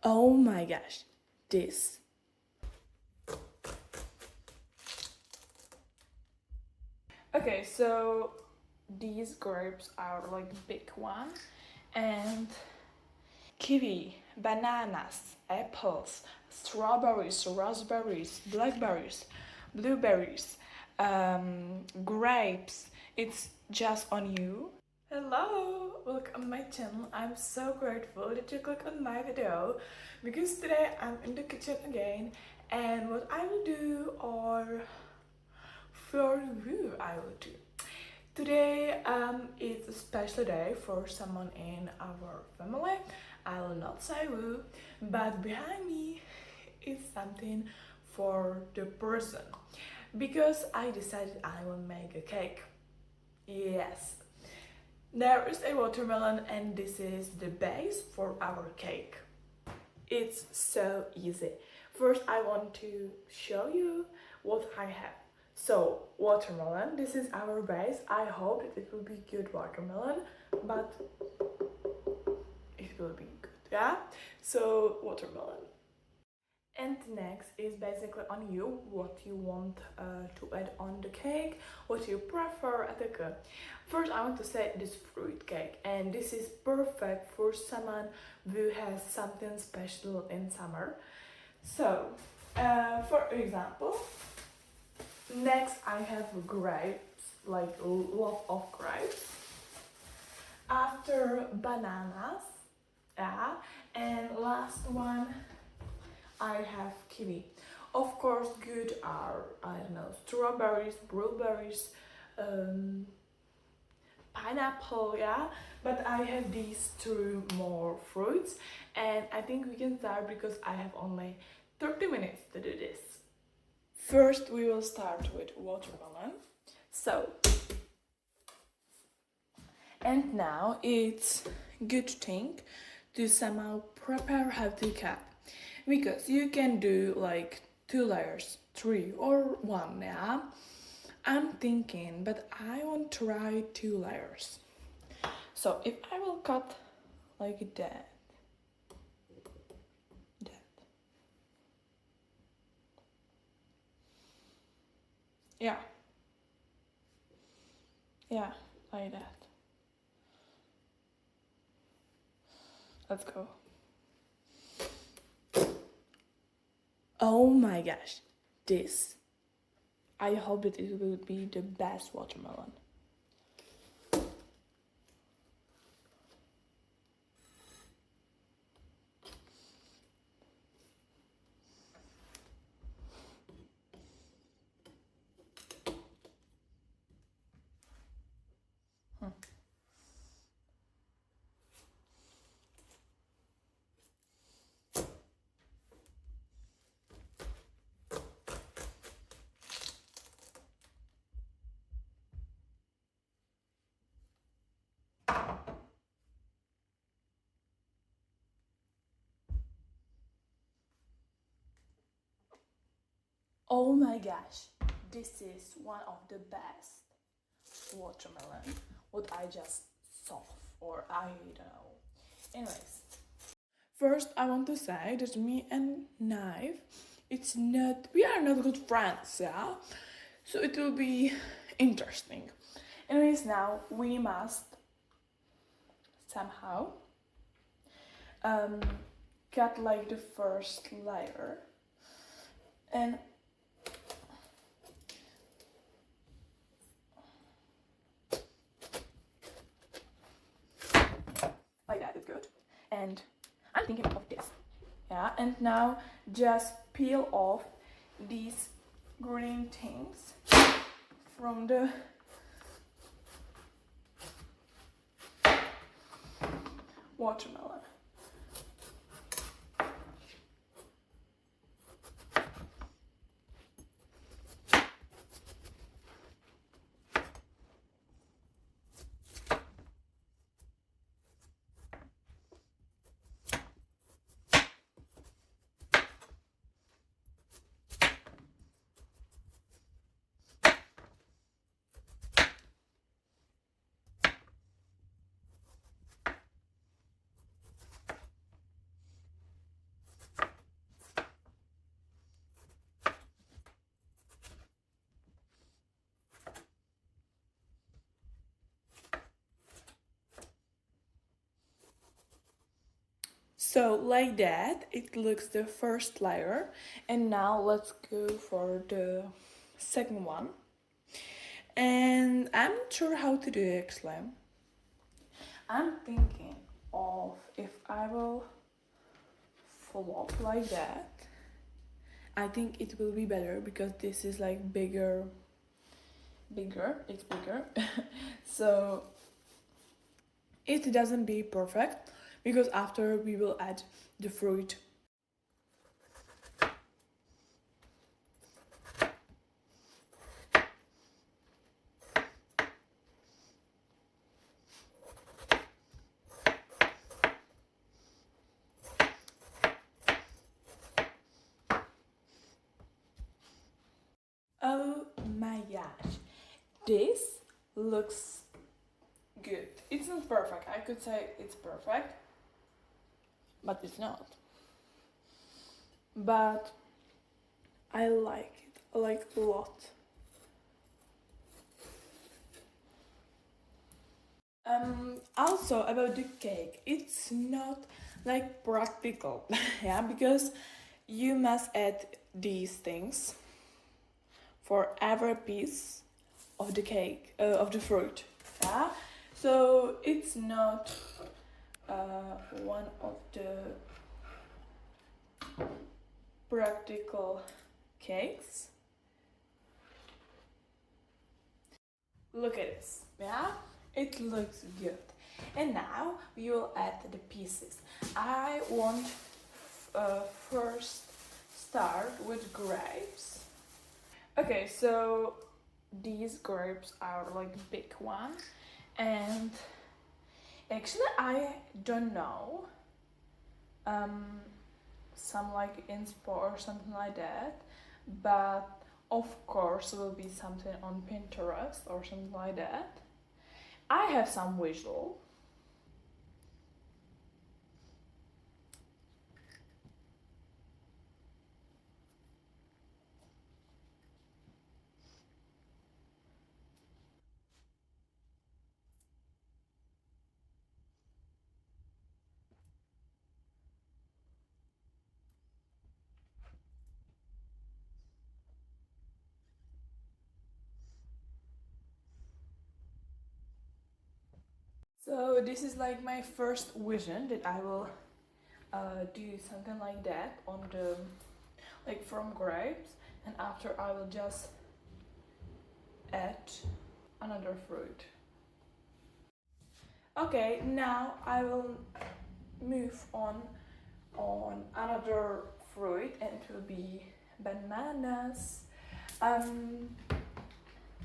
Oh my gosh, this. Okay, so these grapes are like big one, and kiwi, bananas, apples, strawberries, raspberries, blackberries, blueberries, grapes. It's just on you. Hello, welcome to my channel. I'm so grateful that you clicked on my video because today I'm in the kitchen again, and what I will do, or for you I will do. Today is a special day for someone in our family. I will not say who, but behind me is something for the person because I decided I will make a cake. Yes, there is a watermelon, and this is the base for our cake. It's so easy. First, I want to show you what I have. So, watermelon, this is our base. I hope that it will be good watermelon, but it will be good, yeah? So, watermelon. And next is basically on you, what you want to add on the cake, what you prefer at the cake. First, I want to say this fruit cake, and this is perfect for someone who has something special in summer. So, for example, next I have grapes, like lot of grapes. After bananas, yeah, and last one I have kiwi. Of course, good are, I don't know, strawberries, blueberries, pineapple, yeah. But I have these two more fruits, and I think we can start because I have only 30 minutes to do this. First, we will start with watermelon. So, and now it's good thing to somehow prepare how to cut, because you can do like 2 layers, 3 or 1, yeah. I'm thinking, but I want to try 2 layers. So if I will cut like that, yeah, yeah, like that. Let's go. Oh my gosh, this. I hope that it will be the best watermelon. Oh my gosh, this is one of the best watermelon what I just saw, or I don't know. Anyways, first I want to say that me and Knife, we are not good friends, yeah? So it will be interesting. Anyways, now we must somehow cut like the first layer, and like that is good. And I'm thinking of this, yeah. And now just peel off these green things from the watermelon. So like that, it looks the first layer. And now let's go for the second one. And I'm not sure how to do it actually. I'm thinking of if I will flop like that. I think it will be better because this is like bigger, it's bigger. So it doesn't be perfect because after we will add the fruit. Oh my gosh, this looks good. It's not perfect. I could say it's perfect, but it's not. But I like it, I like a lot. Also about the cake, it's not like practical, yeah, because you must add these things for every piece of the cake, of the fruit, yeah. So it's not one of the practical cakes. Look at this, yeah? It looks good. And now we will add the pieces. I want first start with grapes. Okay, so these grapes are like big one, and actually I don't know some like inspo or something like that, but of course will be something on Pinterest or something like that. I have some visual. So this is like my first vision that I will do something like that on the like from grapes, and after I will just add another fruit. Okay, now I will move on another fruit, and it will be bananas. Um,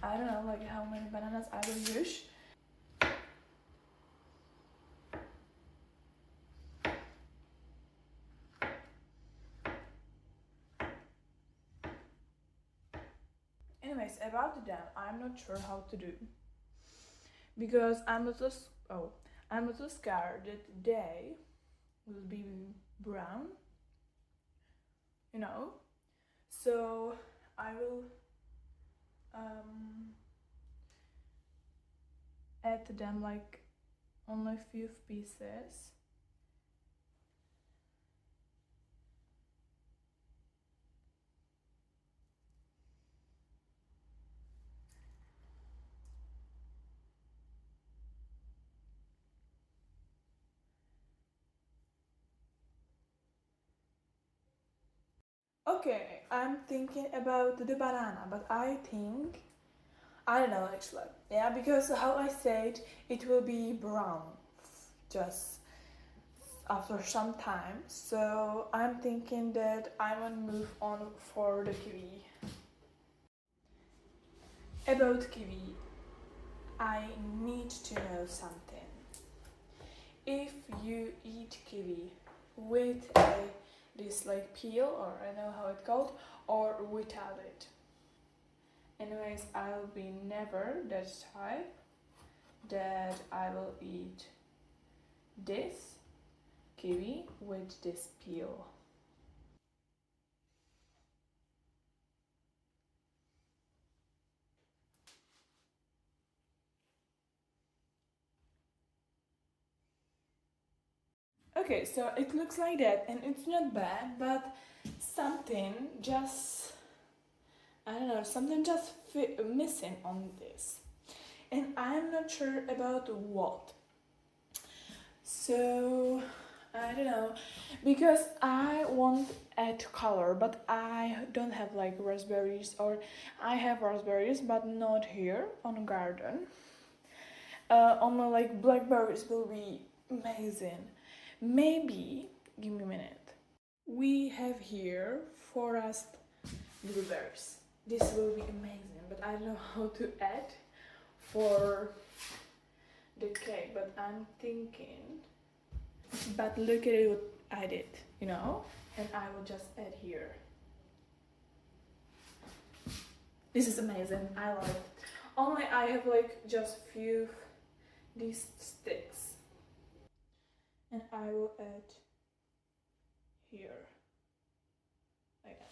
I don't know like how many bananas I will use. Anyways, about the dam, I'm not sure how to do because I'm also scared that they will be brown, you know. So I will um, add them like only a few pieces. Okay, I'm thinking about the banana, but I think I don't know actually. Yeah, because how I said it will be brown just after some time. So I'm thinking that I will move on for the kiwi. About kiwi, I need to know something. If you eat kiwi with this like peel, or I don't know how it's called, or without it. Anyways, I'll be never that type that I will eat this kiwi with this peel. Okay, so it looks like that, and it's not bad, but something just, I don't know, something just missing on this, and I'm not sure about what. So I don't know, because I want add color, but I don't have like raspberries, or I have raspberries but not here on garden. Only like blackberries will be amazing. Maybe, give me a minute. We have here forest blueberries. This will be amazing, but I don't know how to add for the cake, but I'm thinking. But look at it what I did, you know? And I will just add here. This is amazing, I love it. Only I have like just few these sticks. And I will add here. Like that.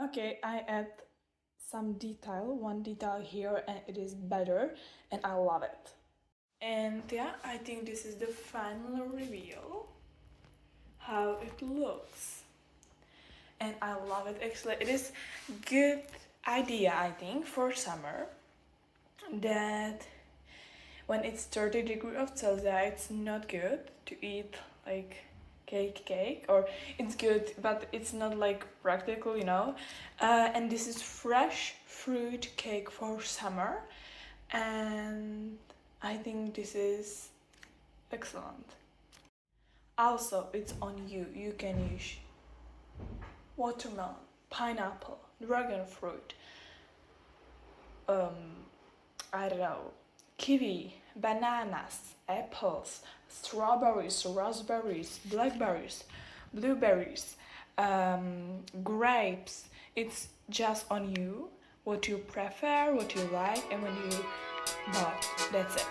Okay, I add some detail, one detail here, and it is better, and I love it. And yeah, I think this is the final reveal, how it looks. And I love it. Actually, it is good idea, I think, for summer, that when it's 30 degrees of Celsius, it's not good to eat like cake, or it's good but it's not like practical, you know. And this is fresh fruit cake for summer, and I think this is excellent. Also, it's on you. You can use watermelon, pineapple, dragon fruit, I don't know, kiwi, bananas, apples, strawberries, raspberries, blackberries, blueberries, grapes. It's just on you what you prefer, what you like, and when you bought. That's it.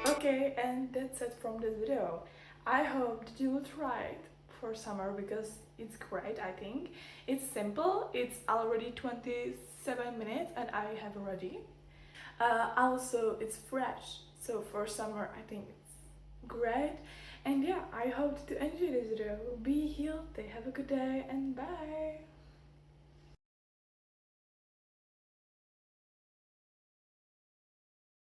Okay, and that's it from this video. I hope that you will try it for summer because it's great, I think. It's simple, it's already 27 minutes and I have ready. Also, it's fresh, so for summer I think it's great. And yeah, I hope to enjoy this video. Be healthy, have a good day, and bye!